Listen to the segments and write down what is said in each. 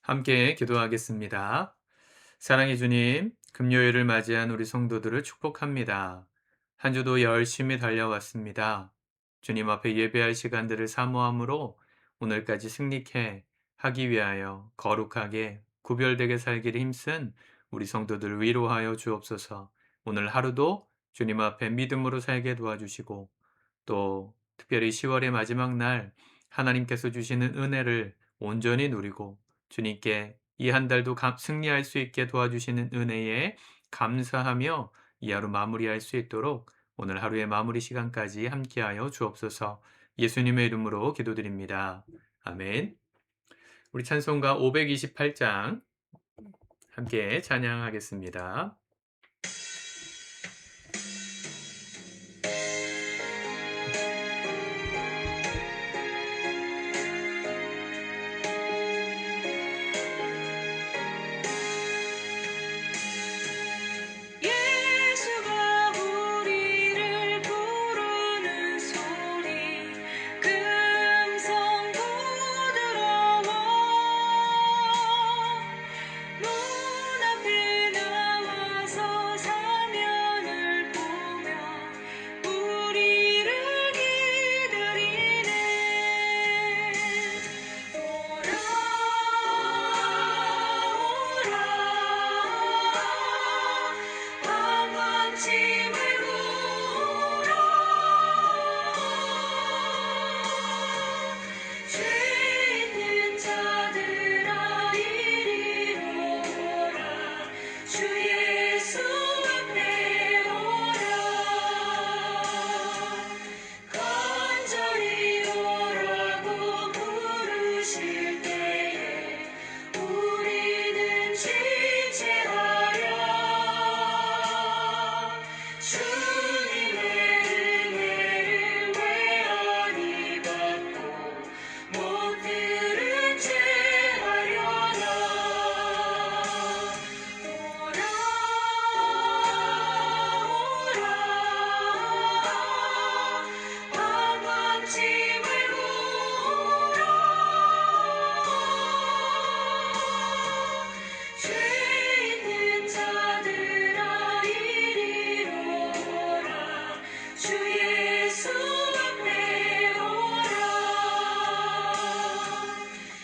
함께 기도하겠습니다. 사랑해 주님, 금요일을 맞이한 우리 성도들을 축복합니다. 한 주도 열심히 달려왔습니다. 주님 앞에 예배할 시간들을 사모함으로 오늘까지 승리케 하기 위하여 거룩하게 구별되게 살기를 힘쓴 우리 성도들 위로하여 주옵소서. 오늘 하루도 주님 앞에 믿음으로 살게 도와주시고 또 특별히 10월의 마지막 날 하나님께서 주시는 은혜를 온전히 누리고 주님께 이 한 달도 승리할 수 있게 도와주시는 은혜에 감사하며 이 하루 마무리할 수 있도록 오늘 하루의 마무리 시간까지 함께하여 주옵소서. 예수님의 이름으로 기도드립니다. 아멘. 우리 찬송가 528장 함께 찬양하겠습니다. 예수가 우리를 부르는 소리 금성 부드러워 문 앞에 나와서 사면을 보며 우리를 기다리네. 오라 방언짐을 부라 죄 있는 자들아 이리로 오라 주 예수 앞에 오라 간절히 오라고 부르실 때에 우리는 지체하여 주님의 은혜를 외안히 받고 못 들은 채 하려나. 오라 방언짐을 부라 죄 있는 자들아 이리로 오라 주 예수 앞에 오라.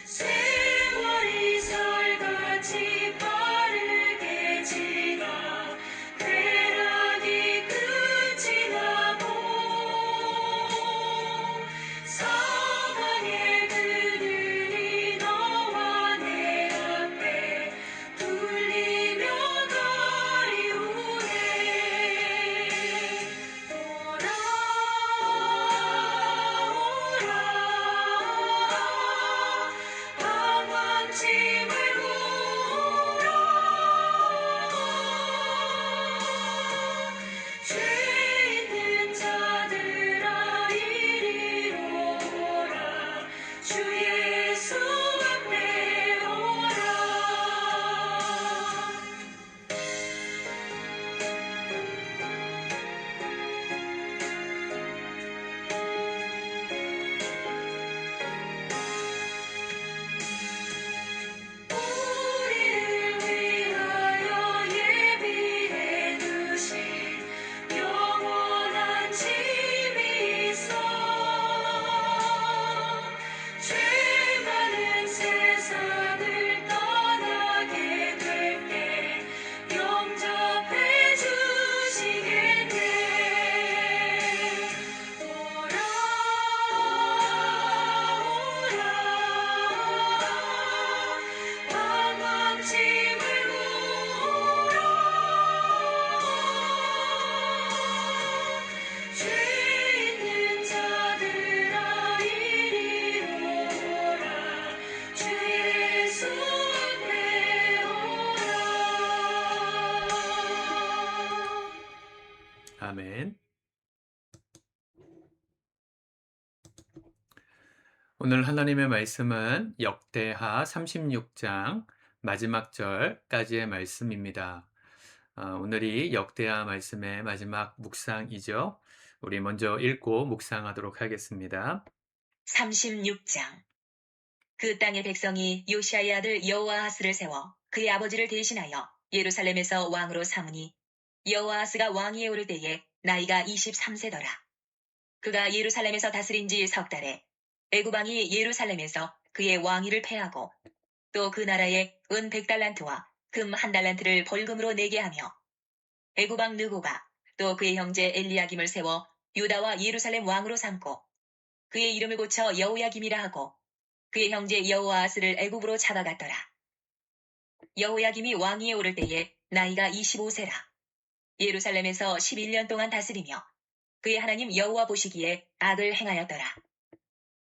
세월이 설같이 빠르게 지나 쾌락이 끝이 나고 사망의 그늘이 너와 내 앞에 둘리며 가리우네. 오라 방언짐을 부라 죄 있는 자들아 이리로 오라 주 예수 앞에 오라. 우리를 위하여 예비해 두신 영원한 집이 있어 죄 많은 세상을 떠나게 될 때 영접해 주시겠네. 오라 방언짐을 부라 죄 있는 자들아 이리로 오라 주 예수 앞에 오라. 아멘. 오늘 하나님의 말씀은 역대하 36장 마지막 절까지의 말씀입니다. 오늘이 역대하 말씀의 마지막 묵상이죠. 우리 먼저 읽고 묵상하도록 하겠습니다. 36장 그 땅의 백성이 요시아의 아들 여호아하스를 세워 그의 아버지를 대신하여 예루살렘에서 왕으로 삼으니 여호아하스가 왕위에 오를 때에 나이가 23세더라. 그가 예루살렘에서 다스린 지 석 달에 애굽 왕이 예루살렘에서 그의 왕위를 폐하고 또 그 나라에 은 100달란트와 금 1달란트를 벌금으로 내게 하며 애굽 왕 느고가 또 그의 형제 엘리야김을 세워 유다와 예루살렘 왕으로 삼고 그의 이름을 고쳐 여호야김이라 하고 그의 형제 여호아하스를 애굽으로 잡아갔더라. 여호야김이 왕위에 오를 때에 나이가 25세라. 예루살렘에서 11년 동안 다스리며 그의 하나님 여호와 보시기에 악을 행하였더라.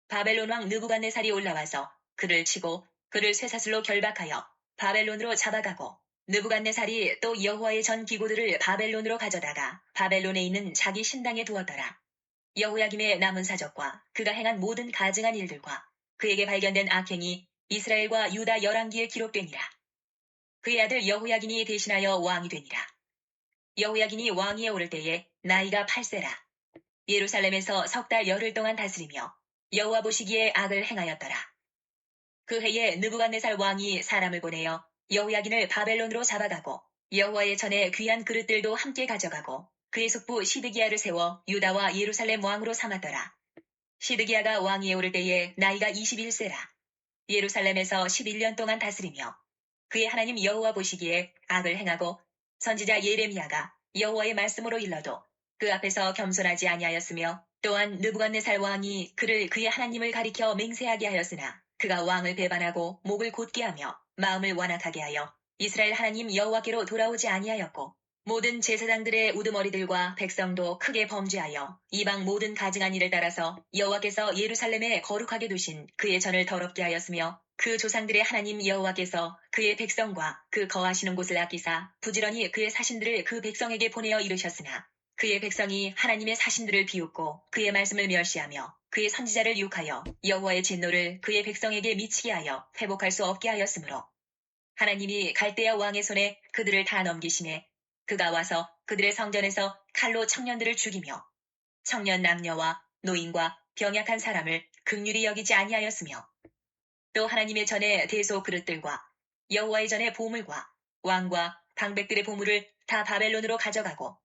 바벨론 왕 느부갓네살이 올라와서 그를 치고 그를 쇠사슬로 결박하여 바벨론으로 잡아가고 느부갓네살이 또 여호와의 전 기구들을 바벨론으로 가져다가 바벨론에 있는 자기 신당에 두었더라. 여호야김의 남은 사적과 그가 행한 모든 가증한 일들과 그에게 발견된 악행이 이스라엘과 유다 열왕기에 기록되니라. 그의 아들 여호야긴이 대신하여 왕이 되니라. 여호야긴이 왕위에 오를 때에 나이가 8세라. 예루살렘에서 석 달 열흘 동안 다스리며 여호와 보시기에 악을 행하였더라. 그 해에 느부갓네살 왕이 사람을 보내어 여호야긴을 바벨론으로 잡아가고 여호와의 전에 귀한 그릇들도 함께 가져가고 그의 숙부 시드기야를 세워 유다와 예루살렘 왕으로 삼았더라. 시드기야가 왕위에 오를 때에 나이가 21세라. 예루살렘에서 11년 동안 다스리며 그의 하나님 여호와 보시기에 악을 행하고 선지자 예레미야가 여호와의 말씀으로 일러도 그 앞에서 겸손하지 아니하였으며 또한 느부갓네살 왕이 그를 그의 하나님을 가리켜 맹세하게 하였으나 그가 왕을 배반하고 목을 곧게 하며 마음을 완악하게 하여 이스라엘 하나님 여호와께로 돌아오지 아니하였고 모든 제사장들의 우두머리들과 백성도 크게 범죄하여 이방 모든 가증한 일을 따라서 여호와께서 예루살렘에 거룩하게 두신 그의 전을 더럽게 하였으며 그 조상들의 하나님 여호와께서 그의 백성과 그 거하시는 곳을 아끼사 부지런히 그의 사신들을 그 백성에게 보내어 이르셨으나 그의 백성이 하나님의 사신들을 비웃고 그의 말씀을 멸시하며 그의 선지자를 욕하여 여호와의 진노를 그의 백성에게 미치게 하여 회복할 수 없게 하였으므로 하나님이 갈대아 왕의 손에 그들을 다 넘기시매 그가 와서 그들의 성전에서 칼로 청년들을 죽이며 청년 남녀와 노인과 병약한 사람을 긍휼히 여기지 아니하였으며 또 하나님의 전에 대소 그릇들과 여호와의 전에 보물과 왕과 방백들의 보물을 다 바벨론으로 가져가고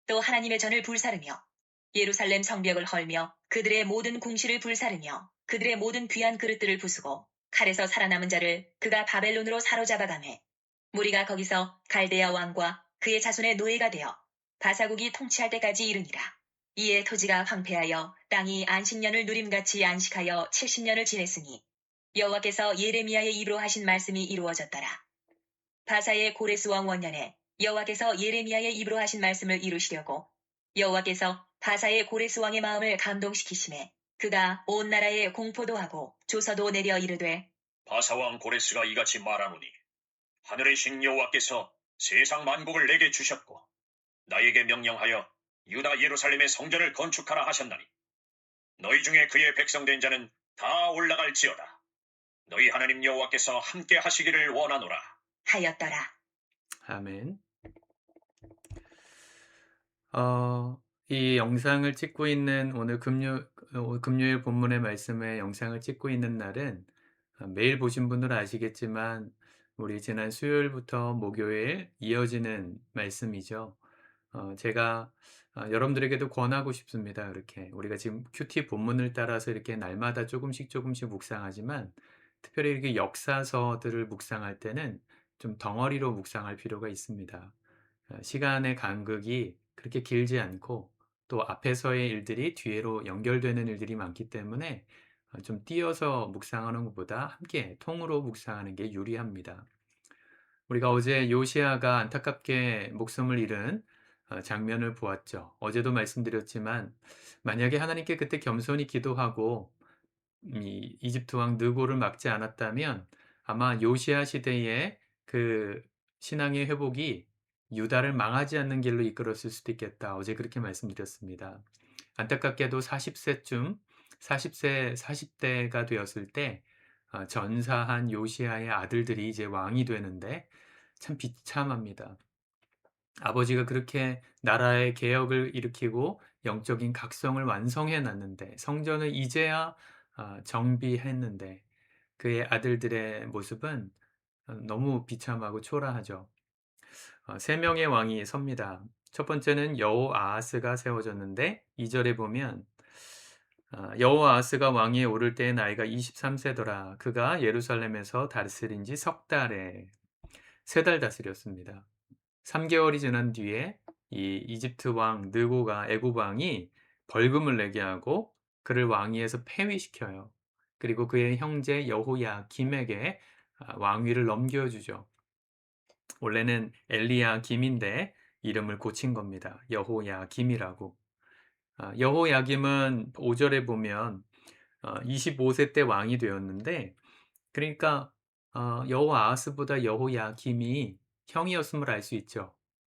또 하나님의 전을 불사르며 예루살렘 성벽을 헐며 그들의 모든 궁실을 불사르며 그들의 모든 귀한 그릇들을 부수고 칼에서 살아남은 자를 그가 바벨론으로 사로잡아가매 무리가 거기서 갈대아 왕과 그의 자손의 노예가 되어 바사국이 통치할 때까지 이르니라. 이에 토지가 황폐하여 땅이 안식년을 누림같이 안식하여 70년을 지냈으니 여호와께서 예레미야의 입으로 하신 말씀이 이루어졌더라. 바사의 고레스 왕 원년에 여호와께서 예레미야의 입으로 하신 말씀을 이루시려고 여호와께서 바사의 고레스 왕의 마음을 감동시키심에 그가 온 나라에 공포도 하고 조서도 내려 이르되 바사 왕 고레스가 이같이 말하노니 하늘의 신 여호와께서 세상 만국을 내게 주셨고 나에게 명령하여 유다 예루살렘의 성전을 건축하라 하셨나니 너희 중에 그의 백성된 자는 다 올라갈지어다. 너희 하나님 여호와께서 함께 하시기를 원하노라 하였더라. 아멘. 이 영상을 찍고 있는 오늘 금요일 본문의 말씀의 영상을 찍고 있는 날은 매일 보신 분들은 아시겠지만 우리 지난 수요일부터 목요일 이어지는 말씀이죠. 제가 여러분들에게도 권하고 싶습니다. 이렇게 우리가 지금 큐티 본문을 따라서 이렇게 날마다 조금씩 묵상하지만 특별히 이렇게 역사서들을 묵상할 때는 좀 덩어리로 묵상할 필요가 있습니다. 시간의 간극이 그렇게 길지 않고 또 앞에서의 일들이 뒤로 연결되는 일들이 많기 때문에 좀 띄어서 묵상하는 것보다 함께 통으로 묵상하는 게 유리합니다. 우리가 어제 요시아가 안타깝게 목숨을 잃은 장면을 보았죠. 어제도 말씀드렸지만 만약에 하나님께 그때 겸손히 기도하고 이 이집트 왕 느고를 막지 않았다면 아마 요시아 시대의 그 신앙의 회복이 유다를 망하지 않는 길로 이끌었을 수도 있겠다. 어제 그렇게 말씀드렸습니다. 안타깝게도 40세쯤 40대가 되었을 때 전사한 요시아의 아들들이 이제 왕이 되는데 참 비참합니다. 아버지가 그렇게 나라의 개혁을 일으키고 영적인 각성을 완성해 놨는데 성전을 이제야 정비했는데 그의 아들들의 모습은 너무 비참하고 초라하죠. 세 명의 왕이 섭니다. 첫 번째는 여호아하스가 세워졌는데 2 절에 보면 여호아하스가 왕위에 오를 때의 나이가 23 세더라. 그가 예루살렘에서 다스린 지 석 달에 3달 다스렸습니다. 3개월이 지난 뒤에 이 이집트 왕 느고가 애굽 왕이 벌금을 내게 하고 그를 왕위에서 폐위시켜요. 그리고 그의 형제 여호야김에게 왕위를 넘겨주죠. 원래는 엘리야김인데 이름을 고친 겁니다. 여호야김이라고. 여호야김은 5절에 보면 25세 때 왕이 되었는데, 그러니까 여호아하스보다 여호야김이 형이었음을 알 수 있죠.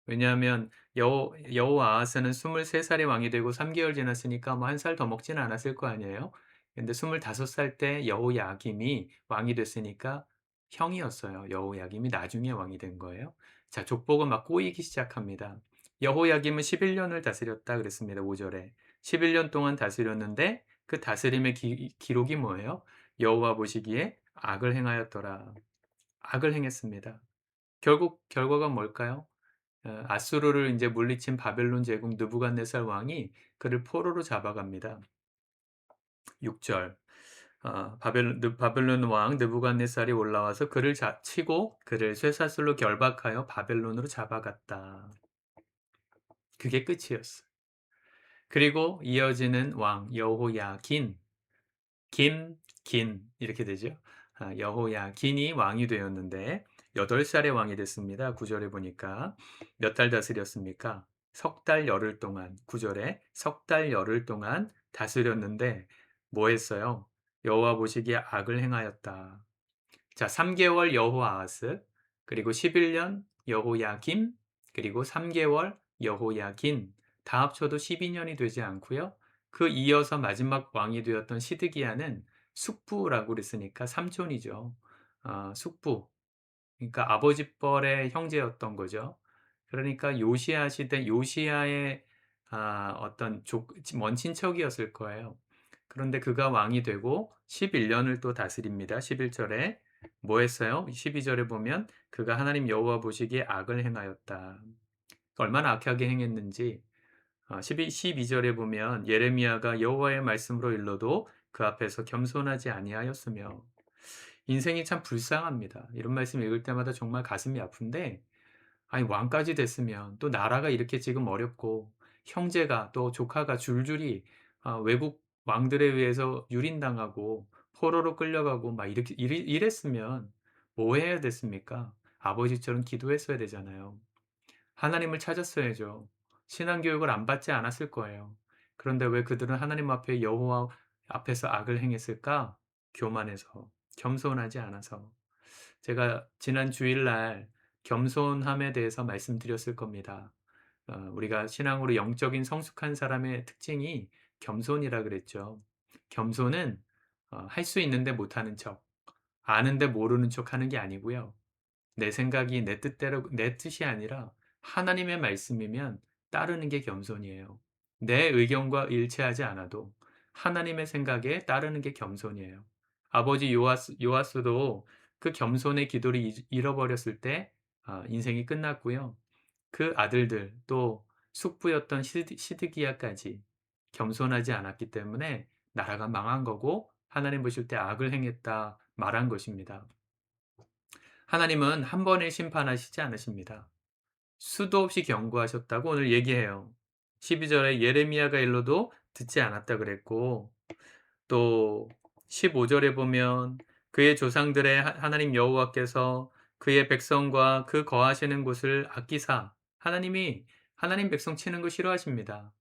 왜냐하면 여호아하스는 23살에 왕이 되고 3개월 지났으니까 뭐 1살 더 먹지는 않았을 거 아니에요. 근데 25살 때 여호야김이 왕이 됐으니까 형이었어요. 여호야김이 나중에 왕이 된 거예요. 자, 족보가 막 꼬이기 시작합니다. 여호야김은 11년을 다스렸다 그랬습니다. 5절에. 11년 동안 다스렸는데 그 다스림의 기록이 뭐예요? 여호와 보시기에 악을 행하였더라. 악을 행했습니다. 결국 결과가 뭘까요? 아수르를 이제 물리친 바벨론 제국 느부갓네살 왕이 그를 포로로 잡아갑니다. 6절. 바벨론 왕 느부갓네살이 올라와서 그를 치고 그를 쇠사슬로 결박하여 바벨론으로 잡아갔다. 그게 끝이었어. 그리고 이어지는 왕 여호야긴, 긴 이렇게 되죠. 여호야긴이 왕이 되었는데 8살에 왕이 됐습니다. 9절에 보니까 몇 달 다스렸습니까? 석 달 열흘 동안. 9절에 석 달 열흘 동안 다스렸는데 뭐 했어요? 여호와 보시기에 악을 행하였다. 자, 3개월 여호아하스, 그리고 11년 여호야김, 그리고 3개월 여호야긴, 다 합쳐도 12년이 되지 않고요. 그 이어서 마지막 왕이 되었던 시드기야는 숙부라고 그랬으니까 삼촌이죠. 숙부. 그러니까 아버지 뻘의 형제였던 거죠. 그러니까 요시야 시대 요시야의 어떤 먼 친척이었을 거예요. 그런데 그가 왕이 되고 11년을 또 다스립니다. 11절에 뭐 했어요? 12절에 보면 그가 하나님 여호와 보시기에 악을 행하였다. 얼마나 악하게 행했는지 12절에 보면 예레미야가 여호와의 말씀으로 일러도 그 앞에서 겸손하지 아니하였으며, 인생이 참 불쌍합니다. 이런 말씀 읽을 때마다 정말 가슴이 아픈데, 아니 왕까지 됐으면 또 나라가 이렇게 지금 어렵고 형제가 또 조카가 줄줄이 외국 왕들에 의해서 유린당하고 포로로 끌려가고 막 이렇게 이랬으면 뭐 해야 됐습니까? 아버지처럼 기도했어야 되잖아요. 하나님을 찾았어야죠. 신앙교육을 안 받지 않았을 거예요. 그런데 왜 그들은 하나님 앞에 여호와 앞에서 악을 행했을까? 교만해서, 겸손하지 않아서. 제가 지난 주일날 겸손함에 대해서 말씀드렸을 겁니다. 우리가 신앙으로 영적인 성숙한 사람의 특징이 겸손이라 그랬죠. 겸손은 할 수 있는데 못하는 척, 아는데 모르는 척 하는 게 아니고요. 내 생각이 내 뜻대로, 내 뜻이 아니라 하나님의 말씀이면 따르는 게 겸손이에요. 내 의견과 일치하지 않아도 하나님의 생각에 따르는 게 겸손이에요. 아버지 요아스도 그 겸손의 기도를 잃어버렸을 때 인생이 끝났고요. 그 아들들 또 숙부였던 시드기야까지 겸손하지 않았기 때문에 나라가 망한 거고 하나님 보실 때 악을 행했다 말한 것입니다. 하나님은 한 번에 심판하시지 않으십니다. 수도 없이 경고하셨다고 오늘 얘기해요. 12절에 예레미야가 일러도 듣지 않았다 그랬고, 또 15절에 보면 그의 조상들의 하나님 여호와께서 그의 백성과 그 거하시는 곳을 아끼사, 하나님이 하나님 백성 치는 거 싫어하십니다.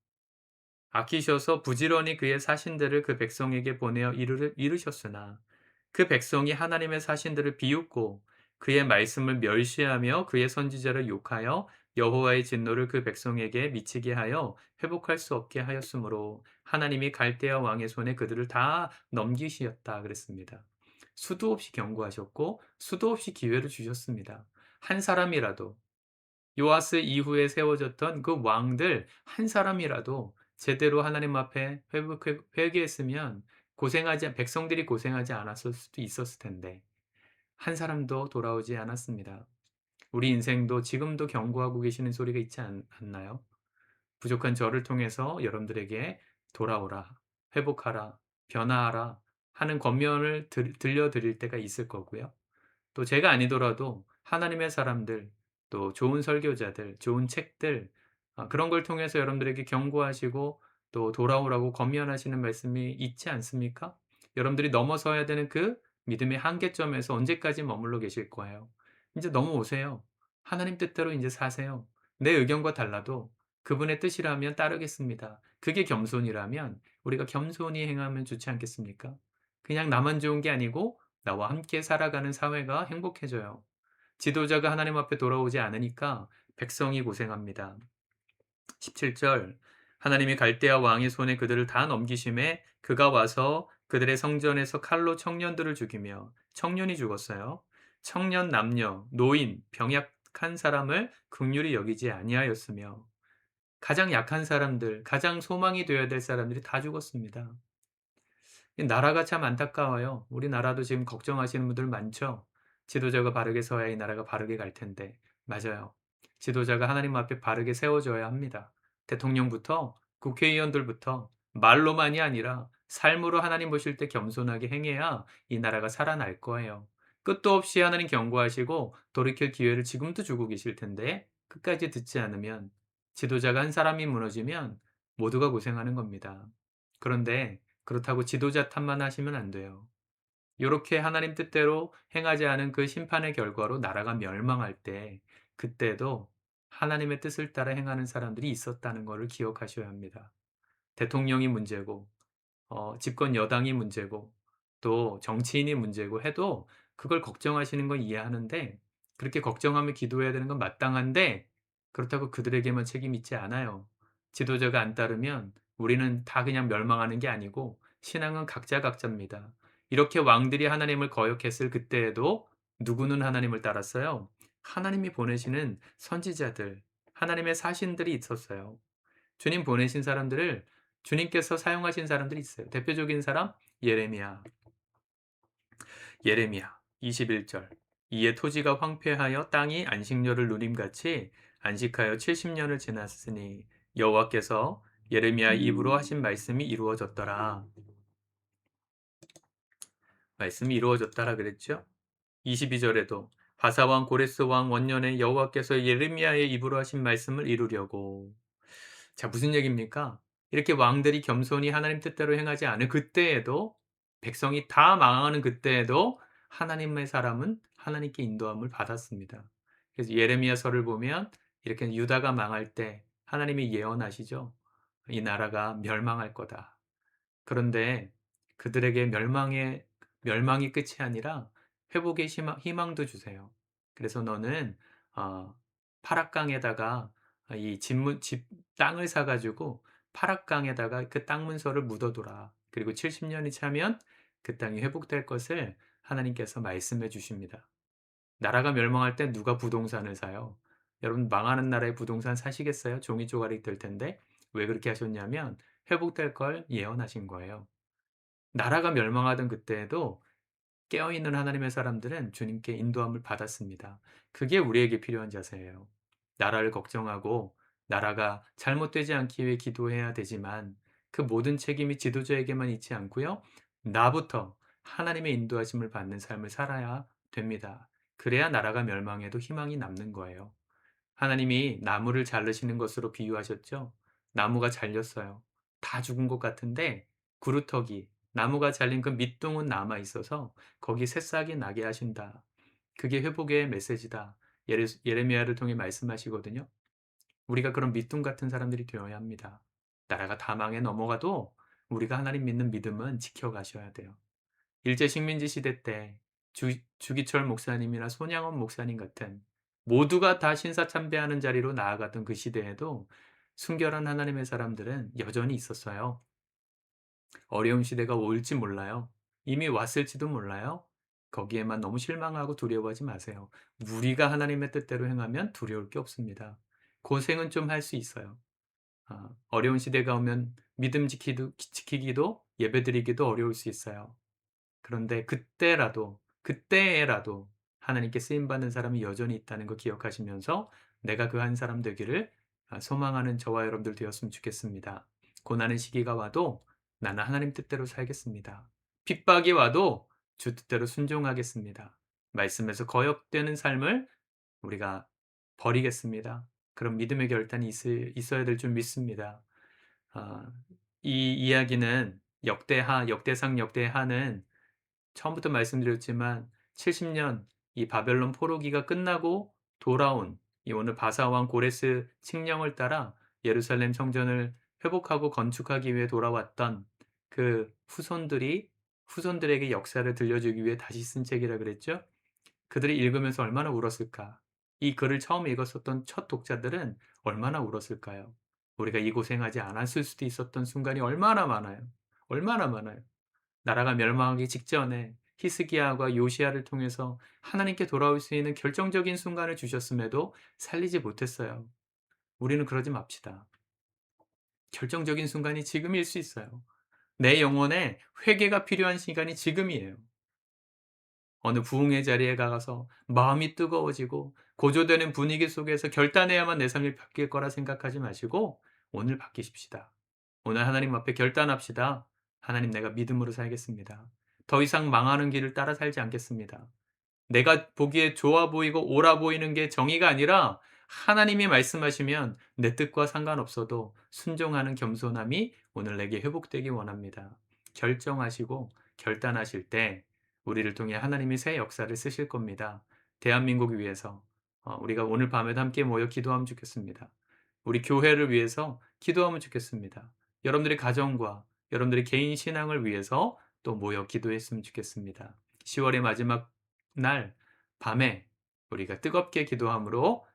아끼셔서 부지런히 그의 사신들을 그 백성에게 보내어 이르셨으나 그 백성이 하나님의 사신들을 비웃고 그의 말씀을 멸시하며 그의 선지자를 욕하여 여호와의 진노를 그 백성에게 미치게 하여 회복할 수 없게 하였으므로 하나님이 갈대아 왕의 손에 그들을 다 넘기시었다 그랬습니다. 수도 없이 경고하셨고 수도 없이 기회를 주셨습니다. 한 사람이라도, 요아스 이후에 세워졌던 그 왕들 한 사람이라도 제대로 하나님 앞에 회개했으면 백성들이 고생하지 않았을 수도 있었을 텐데 한 사람도 돌아오지 않았습니다. 우리 인생도 지금도 경고하고 계시는 소리가 있지 않나요? 부족한 저를 통해서 여러분들에게 돌아오라, 회복하라, 변화하라 하는 권면을 들려드릴 때가 있을 거고요. 또 제가 아니더라도 하나님의 사람들, 또 좋은 설교자들, 좋은 책들, 그런 걸 통해서 여러분들에게 경고하시고 또 돌아오라고 권면하시는 말씀이 있지 않습니까? 여러분들이 넘어서야 되는 그 믿음의 한계점에서 언제까지 머물러 계실 거예요? 이제 넘어오세요. 하나님 뜻대로 이제 사세요. 내 의견과 달라도 그분의 뜻이라면 따르겠습니다. 그게 겸손이라면 우리가 겸손히 행하면 좋지 않겠습니까? 그냥 나만 좋은 게 아니고 나와 함께 살아가는 사회가 행복해져요. 지도자가 하나님 앞에 돌아오지 않으니까 백성이 고생합니다. 17절 하나님이 갈대아 왕의 손에 그들을 다 넘기심에 그가 와서 그들의 성전에서 칼로 청년들을 죽이며 청년이 죽었어요. 청년, 남녀, 노인, 병약한 사람을 긍휼히 여기지 아니하였으며 가장 약한 사람들, 가장 소망이 되어야 될 사람들이 다 죽었습니다. 나라가 참 안타까워요. 우리나라도 지금 걱정하시는 분들 많죠. 지도자가 바르게 서야 이 나라가 바르게 갈 텐데. 맞아요. 지도자가 하나님 앞에 바르게 세워져야 합니다. 대통령부터 국회의원들부터 말로만이 아니라 삶으로 하나님 보실 때 겸손하게 행해야 이 나라가 살아날 거예요. 끝도 없이 하나님 경고하시고 돌이킬 기회를 지금도 주고 계실 텐데 끝까지 듣지 않으면 지도자가 한 사람이 무너지면 모두가 고생하는 겁니다. 그런데 그렇다고 지도자 탓만 하시면 안 돼요. 요렇게 하나님 뜻대로 행하지 않은 그 심판의 결과로 나라가 멸망할 때 그때도 하나님의 뜻을 따라 행하는 사람들이 있었다는 것을 기억하셔야 합니다. 대통령이 문제고 집권 여당이 문제고 또 정치인이 문제고 해도 그걸 걱정하시는 건 이해하는데 그렇게 걱정하며 기도해야 되는 건 마땅한데 그렇다고 그들에게만 책임 있지 않아요. 지도자가 안 따르면 우리는 다 그냥 멸망하는 게 아니고 신앙은 각자 각자입니다. 이렇게 왕들이 하나님을 거역했을 그때에도 누구는 하나님을 따랐어요? 하나님이 보내시는 선지자들, 하나님의 사신들이 있었어요. 주님 보내신 사람들을 주님께서 사용하신 사람들이 있어요. 대표적인 사람 예레미야. 예레미야 21절. 이에 토지가 황폐하여 땅이 안식년을 누림같이 안식하여 70년을 지났으니 여호와께서 예레미야 입으로 하신 말씀이 이루어졌더라. 말씀이 이루어졌더라 그랬죠? 22절에도 바사왕 고레스 왕 원년에 여호와께서 예레미야의 입으로 하신 말씀을 이루려고. 자, 무슨 얘기입니까? 이렇게 왕들이 겸손히 하나님 뜻대로 행하지 않은 그때에도 백성이 다 망하는 그때에도 하나님의 사람은 하나님께 인도함을 받았습니다. 그래서 예레미야서를 보면 이렇게 유다가 망할 때 하나님이 예언하시죠. 이 나라가 멸망할 거다. 그런데 그들에게 멸망이 끝이 아니라 회복의 희망도 주세요. 그래서 너는 파락강에다가 집 땅을 사가지고 파락강에다가 그 땅 문서를 묻어둬라. 그리고 70년이 차면 그 땅이 회복될 것을 하나님께서 말씀해 주십니다. 나라가 멸망할 때 누가 부동산을 사요? 여러분 망하는 나라에 부동산 사시겠어요? 종이 조각이 될 텐데 왜 그렇게 하셨냐면 회복될 걸 예언하신 거예요. 나라가 멸망하던 그때에도 깨어있는 하나님의 사람들은 주님께 인도함을 받았습니다. 그게 우리에게 필요한 자세예요. 나라를 걱정하고 나라가 잘못되지 않기 위해 기도해야 되지만 그 모든 책임이 지도자에게만 있지 않고요. 나부터 하나님의 인도하심을 받는 삶을 살아야 됩니다. 그래야 나라가 멸망해도 희망이 남는 거예요. 하나님이 나무를 자르시는 것으로 비유하셨죠. 나무가 잘렸어요. 다 죽은 것 같은데 구루터기, 나무가 잘린 그 밑둥은 남아 있어서 거기 새싹이 나게 하신다. 그게 회복의 메시지다. 예레미야를 통해 말씀하시거든요. 우리가 그런 밑둥 같은 사람들이 되어야 합니다. 나라가 다 망해 넘어가도 우리가 하나님 믿는 믿음은 지켜가셔야 돼요. 일제 식민지 시대 때 주기철 목사님이나 손양원 목사님 같은 모두가 다 신사참배하는 자리로 나아가던 그 시대에도 순결한 하나님의 사람들은 여전히 있었어요. 어려운 시대가 올지 몰라요. 이미 왔을지도 몰라요. 거기에만 너무 실망하고 두려워하지 마세요. 우리가 하나님의 뜻대로 행하면 두려울 게 없습니다. 고생은 좀 할 수 있어요. 어려운 시대가 오면 믿음 지키기도 예배드리기도 어려울 수 있어요. 그런데 그때에라도 하나님께 쓰임 받는 사람이 여전히 있다는 거 기억하시면서 내가 그 한 사람 되기를 소망하는 저와 여러분들 되었으면 좋겠습니다. 고난의 시기가 와도 나는 하나님 뜻대로 살겠습니다. 핍박이 와도 주 뜻대로 순종하겠습니다. 말씀에서 거역되는 삶을 우리가 버리겠습니다. 그런 믿음의 결단이 있어야 될 줄 믿습니다. 아, 이 이야기는 역대상 역대하는 처음부터 말씀드렸지만 70년 이 바벨론 포로기가 끝나고 돌아온 이 오늘 바사왕 고레스 칙령을 따라 예루살렘 성전을 회복하고 건축하기 위해 돌아왔던 그 후손들에게 역사를 들려주기 위해 다시 쓴 책이라 그랬죠. 그들이 읽으면서 얼마나 울었을까? 이 글을 처음 읽었었던 첫 독자들은 얼마나 울었을까요? 우리가 이 고생하지 않았을 수도 있었던 순간이 얼마나 많아요. 얼마나 많아요. 나라가 멸망하기 직전에 히스기야와 요시야를 통해서 하나님께 돌아올 수 있는 결정적인 순간을 주셨음에도 살리지 못했어요. 우리는 그러지 맙시다. 결정적인 순간이 지금일 수 있어요. 내 영혼에 회개가 필요한 시간이 지금이에요. 어느 부흥의 자리에 가서 마음이 뜨거워지고 고조되는 분위기 속에서 결단해야만 내 삶이 바뀔 거라 생각하지 마시고 오늘 바뀌십시다. 오늘 하나님 앞에 결단합시다. 하나님, 내가 믿음으로 살겠습니다. 더 이상 망하는 길을 따라 살지 않겠습니다. 내가 보기에 좋아 보이고 옳아 보이는 게 정의가 아니라 하나님이 말씀하시면 내 뜻과 상관없어도 순종하는 겸손함이 오늘 내게 회복되기 원합니다. 결정하시고 결단하실 때 우리를 통해 하나님이 새 역사를 쓰실 겁니다. 대한민국 위해서 우리가 오늘 밤에도 함께 모여 기도하면 좋겠습니다. 우리 교회를 위해서 기도하면 좋겠습니다. 여러분들의 가정과 여러분들의 개인 신앙을 위해서 또 모여 기도했으면 좋겠습니다. 10월의 마지막 날 밤에 우리가 뜨겁게 기도함으로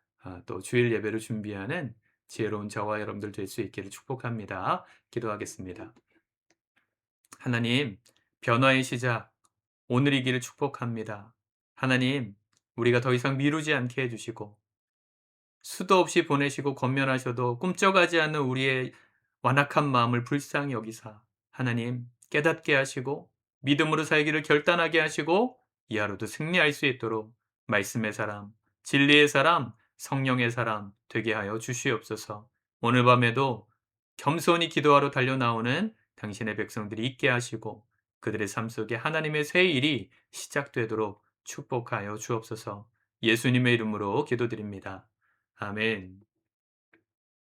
또 주일 예배를 준비하는 지혜로운 저와 여러분들 될 수 있기를 축복합니다. 기도하겠습니다. 하나님, 변화의 시작 오늘이기를 축복합니다. 하나님, 우리가 더 이상 미루지 않게 해주시고 수도 없이 보내시고 권면하셔도 꿈쩍하지 않는 우리의 완악한 마음을 불쌍히 여기사 하나님 깨닫게 하시고 믿음으로 살기를 결단하게 하시고 이 하루도 승리할 수 있도록 말씀의 사람, 진리의 사람, 성령의 사람 되게 하여 주시옵소서. 오늘 밤에도 겸손히 기도하러 달려나오는 당신의 백성들이 있게 하시고 그들의 삶 속에 하나님의 새 일이 시작되도록 축복하여 주옵소서. 예수님의 이름으로 기도드립니다. 아멘.